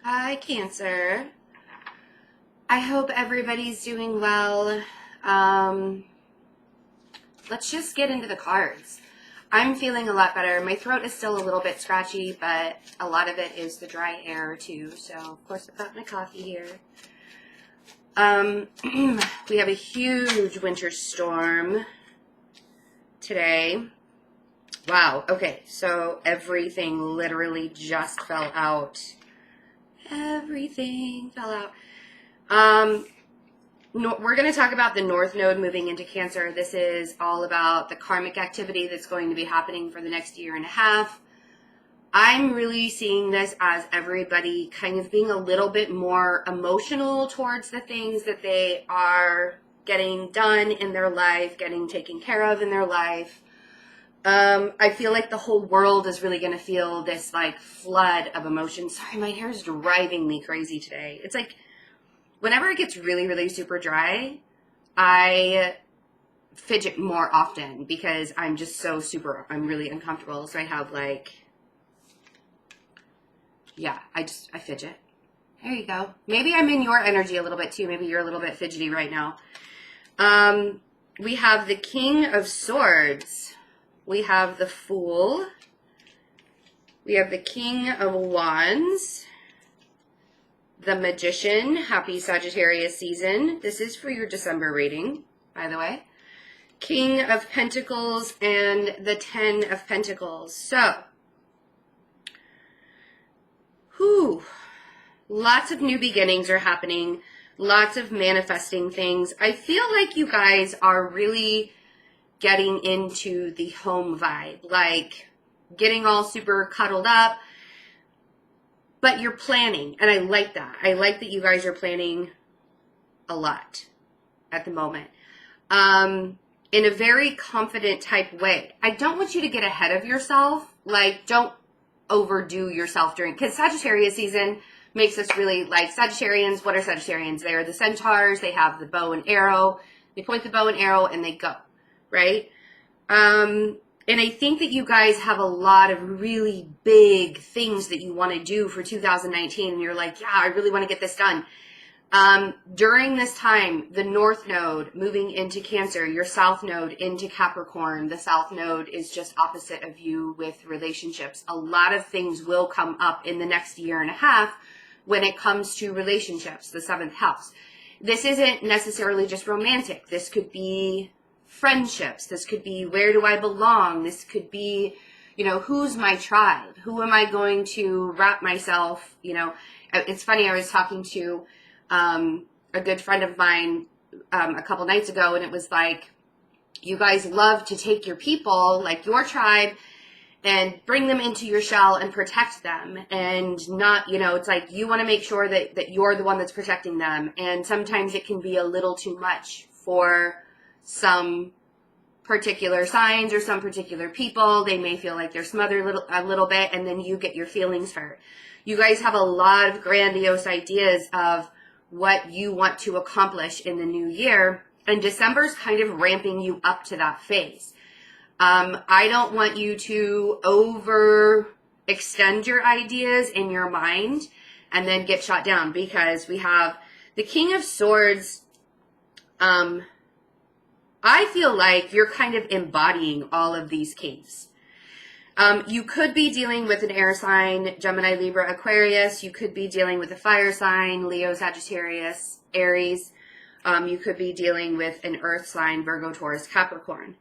Hi, Cancer. I hope everybody's doing well. Let's just get into the cards. I'm feeling a lot better. My throat is still a little bit scratchy, but a lot of it is the dry air too. So, of course, I've got my coffee here. We have a huge winter storm today. Wow. Okay, so everything literally just fell out. Everything fell out. We're going to talk about the North Node moving into Cancer. This is all about the karmic activity that's going to be happening for the next year and a half. I'm really seeing this as everybody kind of being a little bit more emotional towards the things that they are getting done in their life, getting taken care of in their life. I feel like the whole world is really going to feel this like flood of emotion. Sorry, my hair is driving me crazy today. It's like, whenever it gets really, really super dry, I fidget more often because I'm just I'm really uncomfortable. So I have like, yeah, I fidget. There you go. Maybe I'm in your energy a little bit too. Maybe you're a little bit fidgety right now. We have the King of Swords. We have the Fool. We have the King of Wands. The Magician. Happy Sagittarius season. This is for your December reading, by the way. King of Pentacles and the Ten of Pentacles. So, lots of new beginnings are happening. Lots of manifesting things. I feel like you guys are really getting into the home vibe. Like, getting all super cuddled up. But you're planning, and I like that. I like that you guys are planning a lot at the moment. In a very confident type way. I don't want you to get ahead of yourself. Like, don't overdo yourself because Sagittarius season makes us really like Sagittarians. What are Sagittarians? They're the centaurs. They have the bow and arrow. They point the bow and arrow and they go, right? And I think that you guys have a lot of really big things that you want to do for 2019. And you're like, yeah, I really want to get this done. During this time, the North Node moving into Cancer, your South Node into Capricorn. The South Node is just opposite of you with relationships. A lot of things will come up in the next year and a half when it comes to relationships, the 7th house. This isn't necessarily just romantic. This could be friendships. This could be, where do I belong? This could be, who's my tribe? Who am I going to wrap myself? It's funny. I was talking to a good friend of mine a couple nights ago, and it was like, you guys love to take your people, like your tribe, and bring them into your shell and protect them. And not, it's like you want to make sure that you're the one that's protecting them. And sometimes it can be a little too much for some particular signs or some particular people. They may feel like they're smothered a little bit, and then you get your feelings hurt. You guys have a lot of grandiose ideas of what you want to accomplish in the new year, and December's kind of ramping you up to that phase. I don't want you to overextend your ideas in your mind and then get shot down, because we have the King of Swords. I feel like you're kind of embodying all of these kings. You could be dealing with an air sign, Gemini, Libra, Aquarius. You could be dealing with a fire sign, Leo, Sagittarius, Aries. You could be dealing with an earth sign, Virgo, Taurus, Capricorn.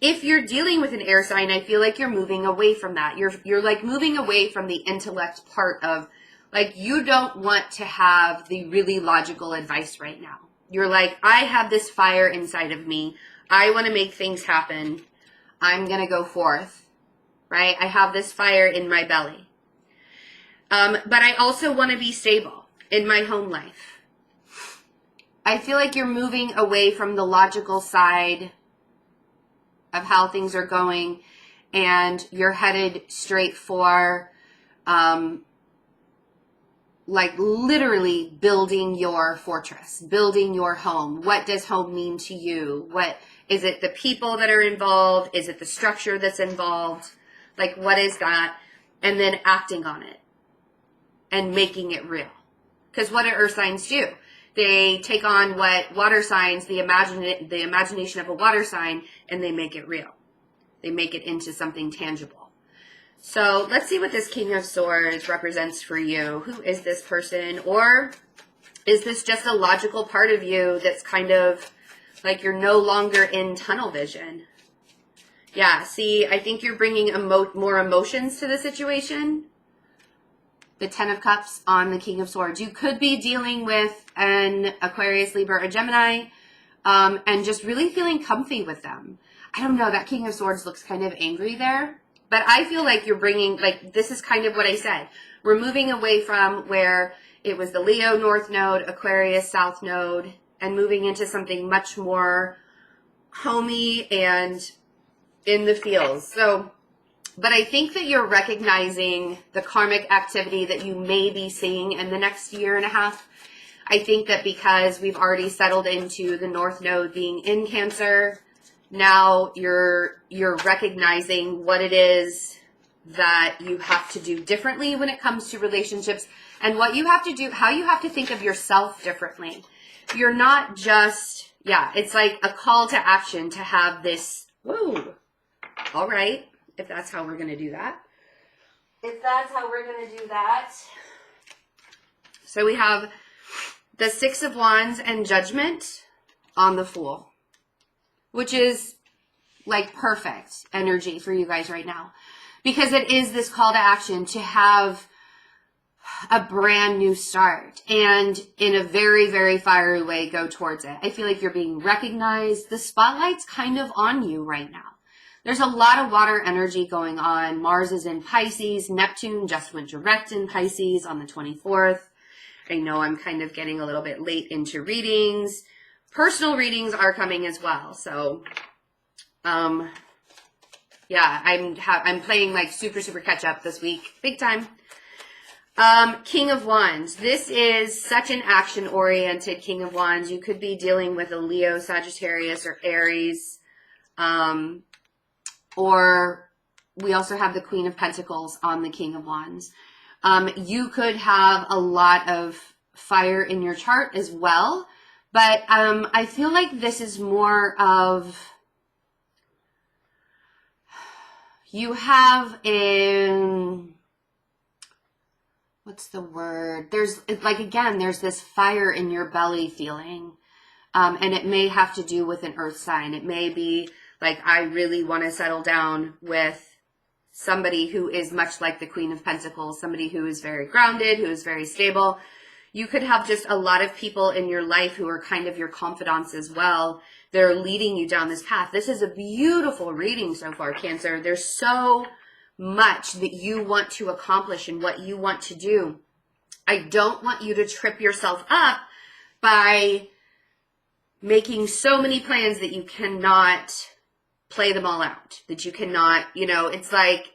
If you're dealing with an air sign, I feel like you're moving away from that. You're like moving away from the intellect part of, like, you don't want to have the really logical advice right now. You're like, I have this fire inside of me. I want to make things happen. I'm going to go forth, right? I have this fire in my belly. But I also want to be stable in my home life. I feel like you're moving away from the logical side of how things are going, and you're headed straight for, like, literally building your fortress, building your home. What does home mean to you? What is it? The people that are involved? Is it the structure that's involved? Like, what is that? And then acting on it. and making it real. Because what do earth signs do? They take on what water signs, the imagination of a water sign, and they make it real. They make it into something tangible. So let's see what this King of Swords represents for you. Who is this person? Or is this just a logical part of you that's kind of like you're no longer in tunnel vision? Yeah, see, I think you're bringing more emotions to the situation. The Ten of Cups on the King of Swords. You could be dealing with an Aquarius, Libra, or Gemini, and just really feeling comfy with them. I don't know, that King of Swords looks kind of angry there, but I feel like you're bringing, like, this is kind of what I said. We're moving away from where it was the Leo North Node, Aquarius South Node, and moving into something much more homey and in the feels. So, but I think that you're recognizing the karmic activity that you may be seeing in the next year and a half. I think that because we've already settled into the North Node being in Cancer, now you're recognizing what it is that you have to do differently when it comes to relationships, and what you have to do, how you have to think of yourself differently. You're not just, yeah, it's like a call to action to have this, whoa, all right. If that's how we're going to do that. If that's how we're going to do that. So we have the Six of Wands and Judgment on the Fool, which is like perfect energy for you guys right now, because it is this call to action to have a brand new start and in a very, very fiery way go towards it. I feel like you're being recognized. The spotlight's kind of on you right now. There's a lot of water energy going on. Mars is in Pisces. Neptune just went direct in Pisces on the 24th. I know I'm kind of getting a little bit late into readings. Personal readings are coming as well. So, yeah, I'm playing like super catch up this week. Big time. King of Wands. This is such an action-oriented King of Wands. You could be dealing with a Leo, Sagittarius, or Aries. Or we also have the Queen of Pentacles on the King of Wands. You could have a lot of fire in your chart as well. But I feel like this is more of, you have in, what's the word? There's like, again, there's this fire in your belly feeling. And it may have to do with an earth sign. It may be like, I really want to settle down with somebody who is much like the Queen of Pentacles, somebody who is very grounded, who is very stable. You could have just a lot of people in your life who are kind of your confidants as well. They're leading you down this path. This is a beautiful reading so far, Cancer. There's so much that you want to accomplish and what you want to do. I don't want you to trip yourself up by making so many plans that you cannot play them all out, that you cannot, you know, it's like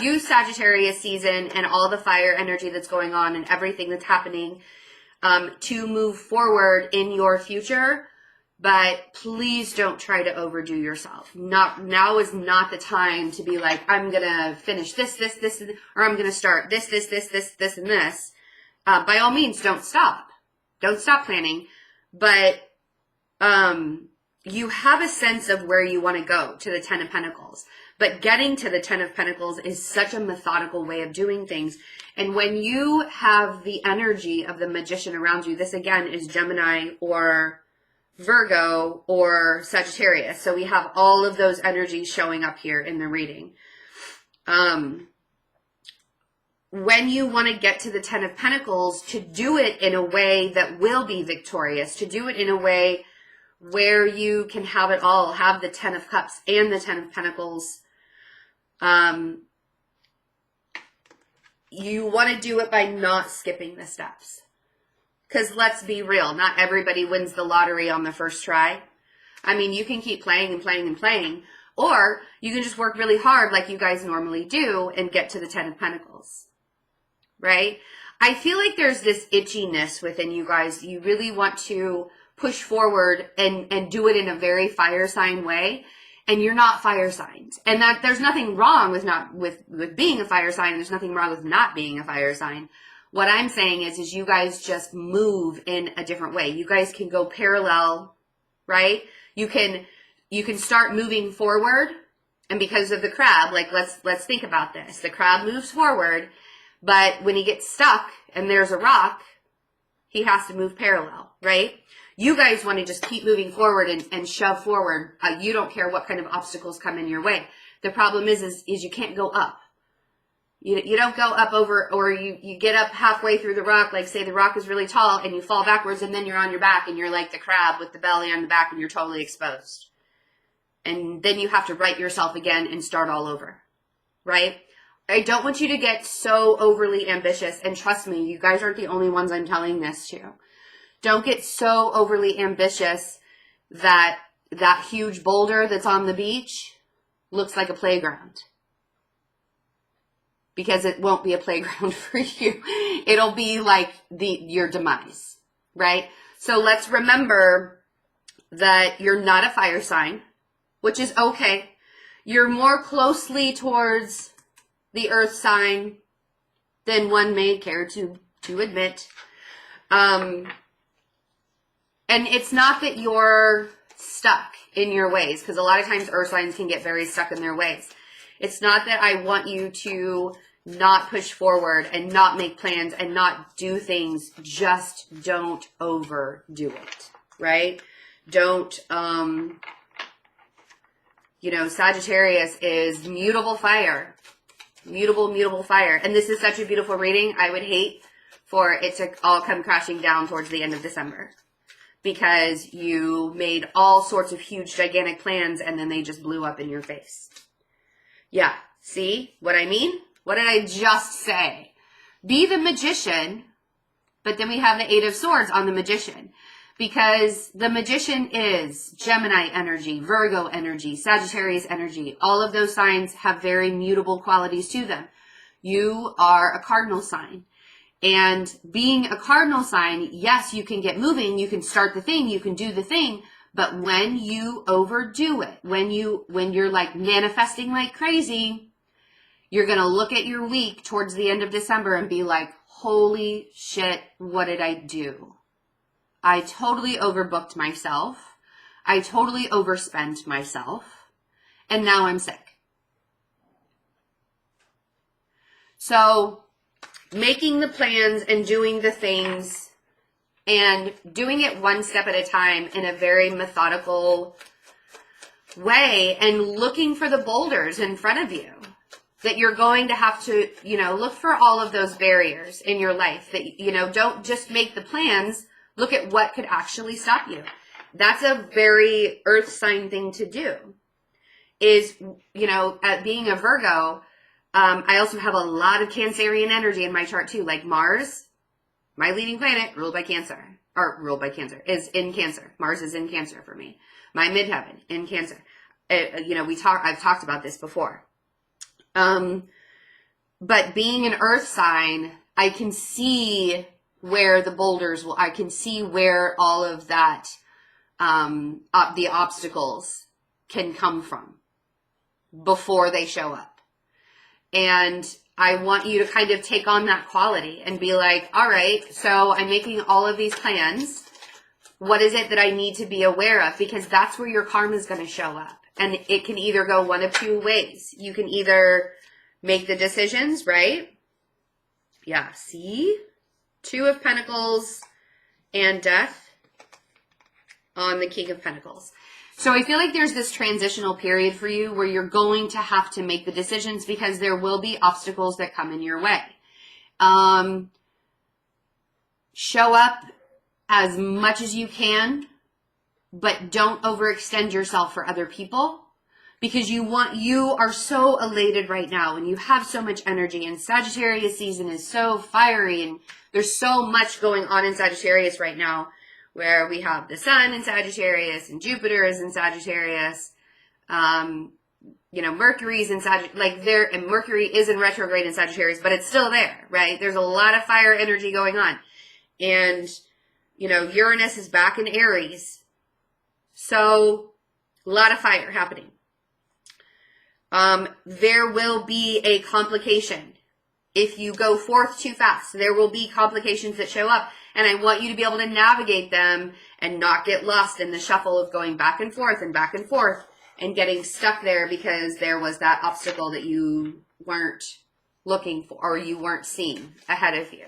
use Sagittarius season and all the fire energy that's going on and everything that's happening to move forward in your future. But please don't try to overdo yourself. Now is not the time to be like, I'm going to finish this, or I'm going to start this, and this. By all means, don't stop. Don't stop planning. But you have a sense of where you want to go to the Ten of Pentacles. But getting to the Ten of Pentacles is such a methodical way of doing things. And when you have the energy of the Magician around you, this again is Gemini or Virgo or Sagittarius. So we have all of those energies showing up here in the reading. When you want to get to the Ten of Pentacles, to do it in a way that will be victorious, to do it in a way where you can have it all, have the Ten of Cups and the Ten of Pentacles. You want to do it by not skipping the steps. Because let's be real, not everybody wins the lottery on the first try. I mean, you can keep playing and playing and playing, or you can just work really hard like you guys normally do and get to the Ten of Pentacles, right? I feel like there's this itchiness within you guys. You really want to push forward and do it in a very fire sign way, and you're not fire signs. And that there's nothing wrong with being a fire sign, and there's nothing wrong with not being a fire sign. What I'm saying is you guys just move in a different way. You guys can go parallel, right? You can start moving forward. And because of the crab, like let's think about this. The crab moves forward, but when he gets stuck and there's a rock, he has to move parallel, right? You guys want to just keep moving forward and shove forward. You don't care what kind of obstacles come in your way. The problem is you can't go up. You don't go up over, or you get up halfway through the rock, like say the rock is really tall and you fall backwards and then you're on your back and you're like the crab with the belly on the back and you're totally exposed. And then you have to right yourself again and start all over, right? I don't want you to get so overly ambitious, and trust me, you guys aren't the only ones I'm telling this to. Don't get so overly ambitious that that huge boulder that's on the beach looks like a playground. Because it won't be a playground for you. It'll be like your demise, right? So let's remember that you're not a fire sign, which is okay. You're more closely towards the earth sign than one may care to admit. And it's not that you're stuck in your ways, because a lot of times earth signs can get very stuck in their ways. It's not that I want you to not push forward and not make plans and not do things. Just don't overdo it, right? Don't, Sagittarius is mutable fire. Mutable fire. And this is such a beautiful reading. I would hate for it to all come crashing down towards the end of December, because you made all sorts of huge, gigantic plans and then they just blew up in your face. Yeah. See what I mean? What did I just say? Be the magician, but then we have the Eight of Swords on the magician, because the magician is Gemini energy, Virgo energy, Sagittarius energy. All of those signs have very mutable qualities to them. You are a cardinal sign. And being a cardinal sign, yes, you can get moving, you can start the thing, you can do the thing, but when you overdo it, when you're like manifesting like crazy, you're going to look at your week towards the end of December and be like, holy shit, what did I do? I totally overbooked myself. I totally overspent myself. And now I'm sick. So making the plans and doing the things and doing it one step at a time in a very methodical way, and looking for the boulders in front of you that you're going to have to, look for all of those barriers in your life that, don't just make the plans, look at what could actually stop you. That's a very earth sign thing to do is, at being a Virgo, I also have a lot of Cancerian energy in my chart too, like Mars, my leading planet, ruled by Cancer, is in Cancer. Mars is in Cancer for me. My midheaven in Cancer. I've talked about this before. But being an earth sign, I can see where the boulders I can see where all of that, the obstacles can come from before they show up. And I want you to kind of take on that quality and be like, all right, so I'm making all of these plans. What is it that I need to be aware of? Because that's where your karma is going to show up. And it can either go one of two ways. You can either make the decisions, right? Yeah, see? Two of Pentacles and Death on the King of Pentacles. So I feel like there's this transitional period for you where you're going to have to make the decisions, because there will be obstacles that come in your way. Show up as much as you can, but don't overextend yourself for other people, because you are so elated right now and you have so much energy, and Sagittarius season is so fiery and there's so much going on in Sagittarius right now, where we have the sun in Sagittarius and Jupiter is in Sagittarius. Mercury's in Sagittarius, and Mercury is in retrograde in Sagittarius, but it's still there, right? There's a lot of fire energy going on. And, Uranus is back in Aries. So, a lot of fire happening. There will be a complication if you go forth too fast. There will be complications that show up, and I want you to be able to navigate them and not get lost in the shuffle of going back and forth and getting stuck there because there was that obstacle that you weren't looking for or you weren't seeing ahead of you.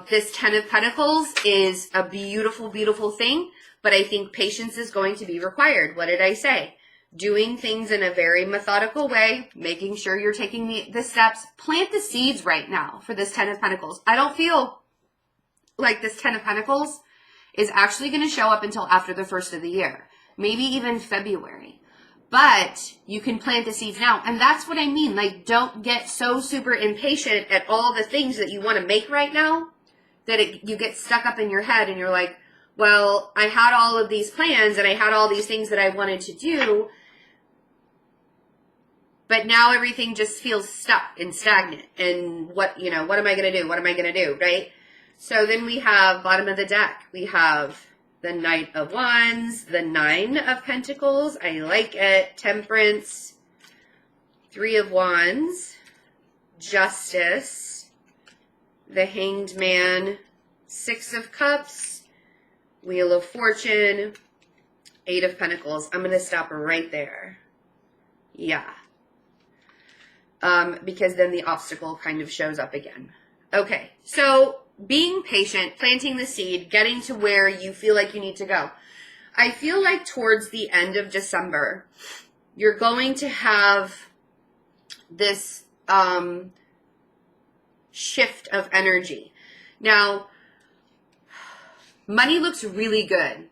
This 10 of Pentacles is a beautiful, beautiful thing, but I think patience is going to be required. What did I say? Doing things in a very methodical way, making sure you're taking the steps. Plant the seeds right now for this 10 of Pentacles. I don't feel like this 10 of Pentacles is actually going to show up until after the first of the year, maybe even February. But you can plant the seeds now. And that's what I mean. Like, don't get so super impatient at all the things that you want to make right now that you get stuck up in your head and you're like, well, I had all of these plans and I had all these things that I wanted to do, but now everything just feels stuck and stagnant. And what am I going to do? What am I going to do? Right? So then we have bottom of the deck. We have the Knight of Wands, the 9 of Pentacles. I like it. Temperance, 3 of Wands, Justice, the Hanged Man, 6 of Cups, Wheel of Fortune, 8 of Pentacles. I'm going to stop right there. Yeah. Because then the obstacle kind of shows up again. Okay, so being patient, planting the seed, getting to where you feel like you need to go. I feel like towards the end of December, you're going to have this shift of energy. Now, money looks really good.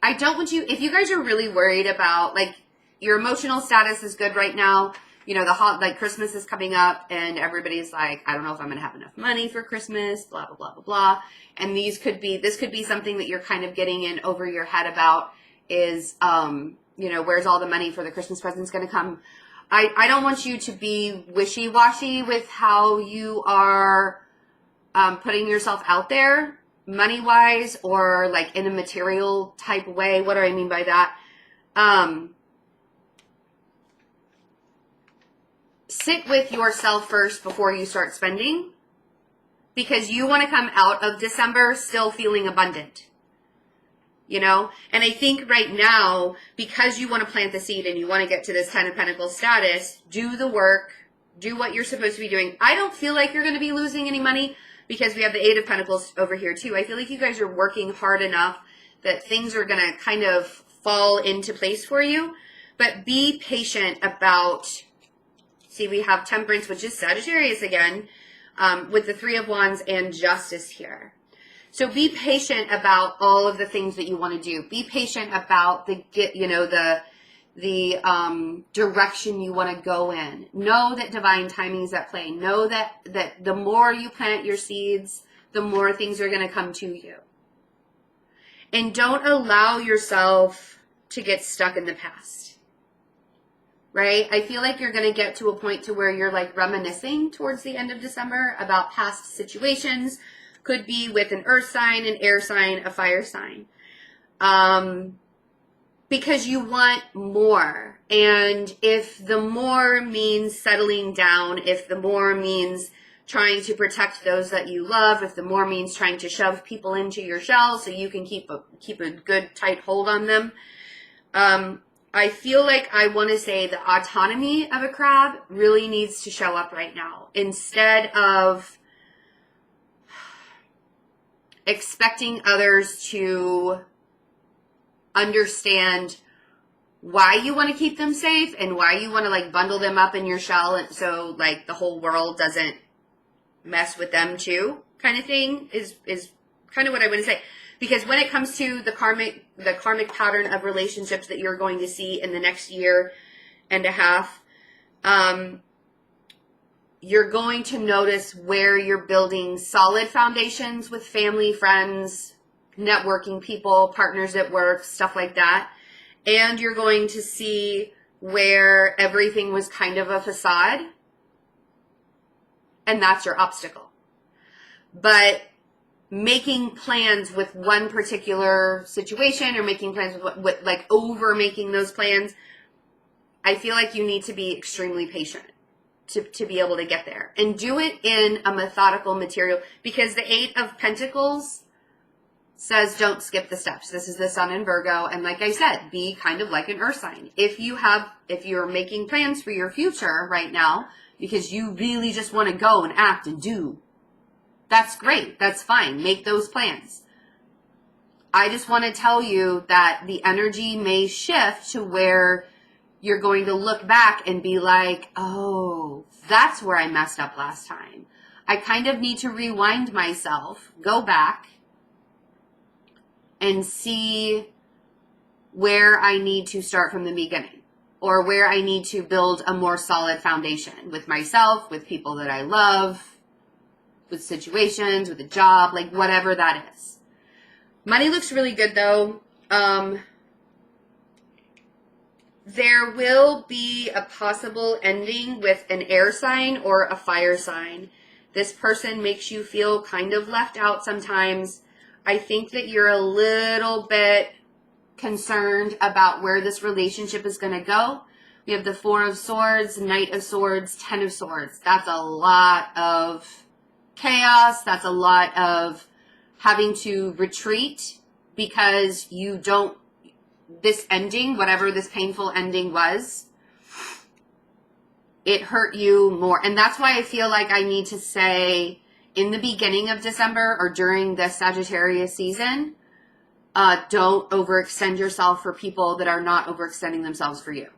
I don't want you, if you guys are really worried about, like, your emotional status is good right now. Christmas is coming up and everybody's like, I don't know if I'm going to have enough money for Christmas, blah, blah, blah, blah, blah. And this could be something that you're kind of getting in over your head about is, where's all the money for the Christmas presents going to come? I don't want you to be wishy-washy with how you are putting yourself out there money-wise or like in a material type way. What do I mean by that? Sit with yourself first before you start spending, because you want to come out of December still feeling abundant, and I think right now, because you want to plant the seed and you want to get to this 10 of Pentacles status, do the work, do what you're supposed to be doing. I don't feel like you're going to be losing any money because we have the 8 of Pentacles over here too. I feel like you guys are working hard enough that things are going to kind of fall into place for you, but be patient about. See, we have Temperance, which is Sagittarius again, with the 3 of Wands and Justice here. So be patient about all of the things that you want to do. Be patient about the direction you want to go in. Know that divine timing is at play. Know that the more you plant your seeds, the more things are going to come to you. And don't allow yourself to get stuck in the past. Right? I feel like you're going to get to a point to where you're like reminiscing towards the end of December about past situations. Could be with an earth sign, an air sign, a fire sign. Because you want more. And if the more means settling down, if the more means trying to protect those that you love, if the more means trying to shove people into your shell so you can keep a good tight hold on them, I feel like I want to say the autonomy of a crab really needs to show up right now. Instead of expecting others to understand why you want to keep them safe and why you want to like bundle them up in your shell and so like the whole world doesn't mess with them too, kind of thing is kind of what I want to say. Because when it comes to the karmic pattern of relationships that you're going to see in the next year and a half, you're going to notice where you're building solid foundations with family, friends, networking people, partners at work, stuff like that. And you're going to see where everything was kind of a facade. And that's your obstacle. But making plans with one particular situation or making plans with over making those plans, I feel like you need to be extremely patient. to be able to get there. And do it in a methodical material, because the 8 of Pentacles says don't skip the steps. This is the Sun in Virgo. And like I said, be kind of like an earth sign. If you're making plans for your future right now, because you really just want to go and act and do, that's great. That's fine. Make those plans. I just want to tell you that the energy may shift to where you're going to look back and be like, oh, that's where I messed up last time. I kind of need to rewind myself, go back, and see where I need to start from the beginning, or where I need to build a more solid foundation with myself, with people that I love, with situations, with a job, like whatever that is. Money looks really good though. There will be a possible ending with an air sign or a fire sign. This person makes you feel kind of left out sometimes. I think that you're a little bit concerned about where this relationship is going to go. We have the 4 of Swords, Knight of Swords, 10 of Swords. That's a lot of chaos. That's a lot of having to retreat because you don't, this ending, whatever this painful ending was, it hurt you more. And that's why I feel like I need to say in the beginning of December or during the Sagittarius season, don't overextend yourself for people that are not overextending themselves for you.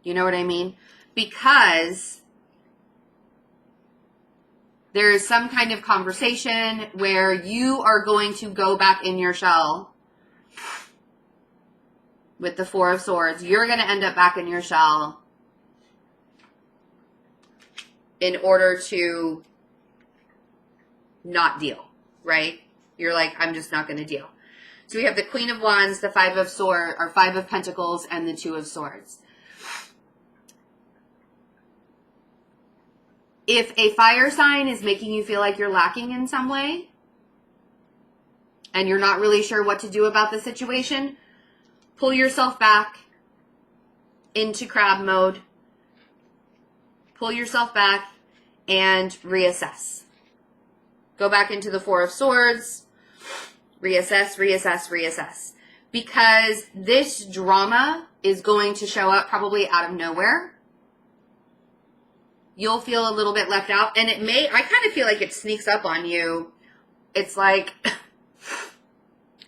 You know what I mean? Because there is some kind of conversation where you are going to go back in your shell with the 4 of Swords. You're going to end up back in your shell in order to not deal, right? You're like, I'm just not going to deal. So we have the Queen of Wands, the 5 of Swords, or 5 of Pentacles, and the 2 of Swords. If a fire sign is making you feel like you're lacking in some way, and you're not really sure what to do about the situation, pull yourself back into crab mode. Pull yourself back and reassess. Go back into the 4 of Swords. Reassess, reassess, reassess. Because this drama is going to show up probably out of nowhere. You'll feel a little bit left out. And it may, I kind of feel like it sneaks up on you. It's like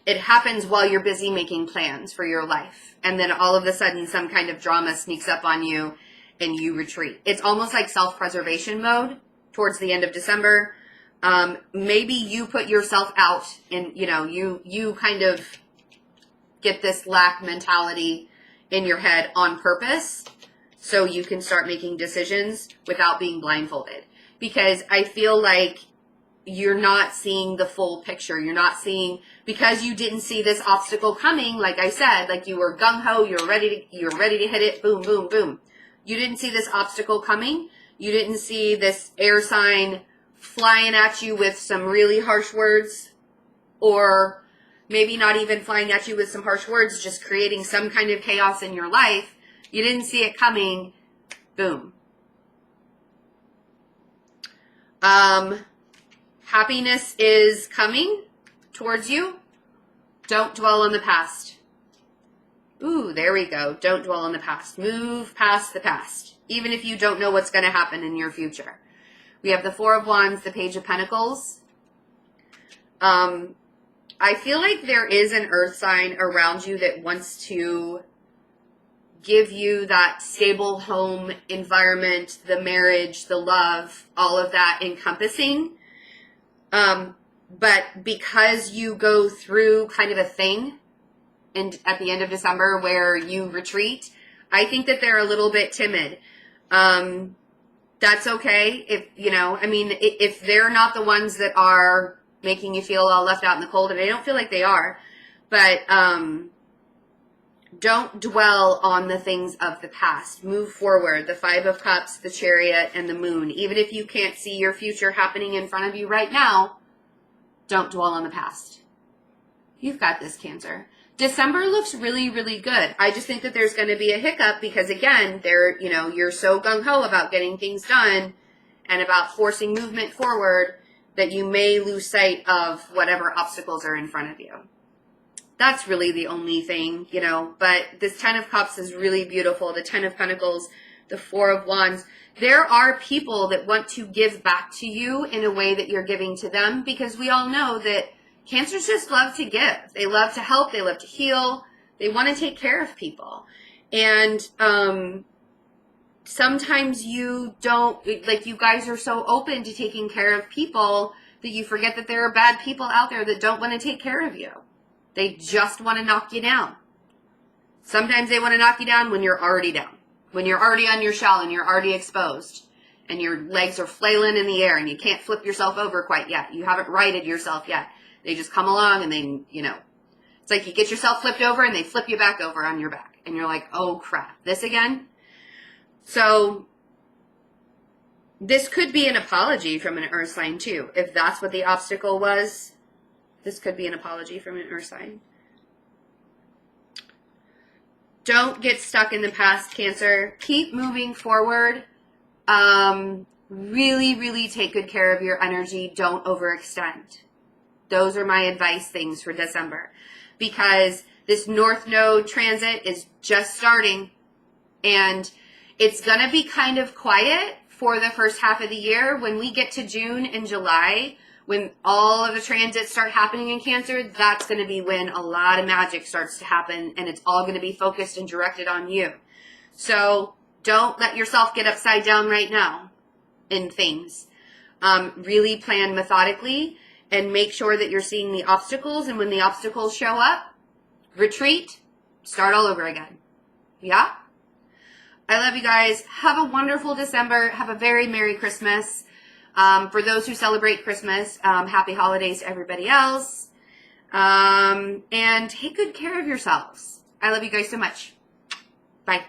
it happens while you're busy making plans for your life. And then all of a sudden some kind of drama sneaks up on you and you retreat. It's almost like self-preservation mode towards the end of December. Maybe you put yourself out and, you kind of get this lack mentality in your head on purpose so you can start making decisions without being blindfolded. Because I feel like you're not seeing the full picture. You're not seeing, because you didn't see this obstacle coming, like I said, like you were gung-ho, you're ready to hit it, boom, boom, boom. You didn't see this obstacle coming. You didn't see this air sign flying at you with some really harsh words, or maybe not even flying at you with some harsh words, just creating some kind of chaos in your life. You didn't see it coming. Boom. Happiness is coming towards you. Don't dwell on the past. Ooh, there we go. Don't dwell on the past. Move past the past, even if you don't know what's going to happen in your future. We have the 4 of Wands, the Page of Pentacles. I feel like there is an earth sign around you that wants to give you that stable home environment, the marriage, the love, all of that encompassing. But because you go through kind of a thing and at the end of December where you retreat, I think that they're a little bit timid. That's okay. If they're not the ones that are making you feel all left out in the cold, and I don't feel like they are, but don't dwell on the things of the past. Move forward. The 5 of Cups, the Chariot, and the Moon. Even if you can't see your future happening in front of you right now, don't dwell on the past. You've got this, Cancer. December looks really, really good. I just think that there's going to be a hiccup because, again, you're so gung-ho about getting things done and about forcing movement forward that you may lose sight of whatever obstacles are in front of you. That's really the only thing, but this 10 of Cups is really beautiful. The 10 of Pentacles, the 4 of Wands. There are people that want to give back to you in a way that you're giving to them, because we all know that Cancers just love to give. They love to help. They love to heal. They want to take care of people. And sometimes you don't, like, you guys are so open to taking care of people that you forget that there are bad people out there that don't want to take care of you. They just want to knock you down. Sometimes they want to knock you down when you're already down, when you're already on your shell and you're already exposed and your legs are flailing in the air and you can't flip yourself over quite yet. You haven't righted yourself yet. They just come along and they, it's like you get yourself flipped over and they flip you back over on your back. And you're like, oh crap, this again? So this could be an apology from an earth sign too. If that's what the obstacle was, this could be an apology from an earth sign. Don't get stuck in the past, Cancer. Keep moving forward. Really, really take good care of your energy. Don't overextend. Those are my advice things for December, because this North Node transit is just starting and it's going to be kind of quiet for the first half of the year. When we get to June and July, when all of the transits start happening in Cancer, that's going to be when a lot of magic starts to happen, and it's all going to be focused and directed on you. So don't let yourself get upside down right now in things. Really plan methodically and make sure that you're seeing the obstacles, and when the obstacles show up, retreat, start all over again. Yeah? I love you guys. Have a wonderful December. Have a very Merry Christmas. For those who celebrate Christmas, happy holidays to everybody else. And take good care of yourselves. I love you guys so much. Bye.